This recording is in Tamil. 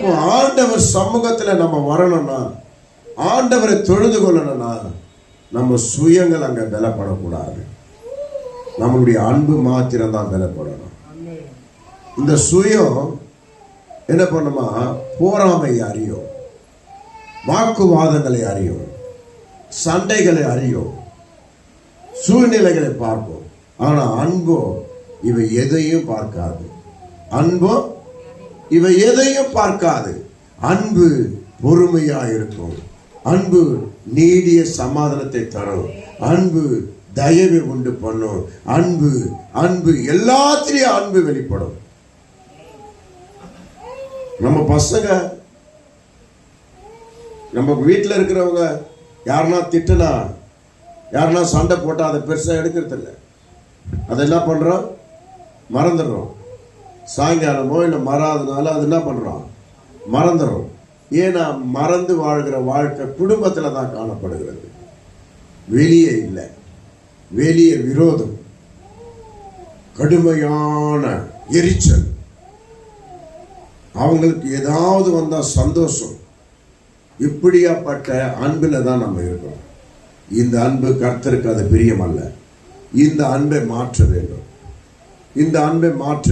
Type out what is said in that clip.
அப்போ ஆண்டவர் சமூகத்துல நம்ம வரணும்னா, ஆண்டவரை தொழுது கொள்ளணும்னா, நம்ம சுயங்கள் அங்க பலப்படக்கூடாது. நம்மளுடைய அன்பு மாத்திரம் தான் பலப்படணும். இந்த சுயம் என்ன பண்ணுமா, போராமை அறியும், வாக்குவாதங்களை அறியும், சண்டைகளை அறியும், சூழ்நிலைகளை பார்ப்போம். ஆனா அன்போ இவை எதையும் பார்க்காது. அன்போ இவை எதையும் பார்க்காது. அன்பு பொறுமையா இருக்கும். அன்பு நீடிய சமாதானத்தை தரும். அன்பு தயவை உண்டு பண்ணும். அன்பு அன்பு எல்லாத்திலையும் அன்பு வெளிப்படும். நம்ம பசங்க, நம்ம வீட்டில் இருக்கிறவங்க யாருன்னா திட்டுனா, யாருன்னா சண்டை போட்டா அதை பெருசா எடுக்கிறது இல்லை. அதை என்ன பண்றோம், மறந்துடுறோம். சாயங்காலமோ இல்லை மறாதனால அது என்ன பண்றோம், மறந்துடுறோம். ஏன்னா மறந்து வாழ்கிற வாழ்க்கை குடும்பத்துல தான் காணப்படுகிறது, வெளியே இல்லை. வெளியே விரோதம், கடுமையான எரிச்சல், அவங்களுக்கு ஏதாவது வந்தா சந்தோஷம். இப்படியாப்பட்ட அன்புல தான் நம்ம இருக்கோம். இந்த அன்பு கர்த்தருக்கு அது பிரியம் அல்ல. இந்த அன்பை மாற்ற வேண்டும். இந்த அன்பை மாற்ற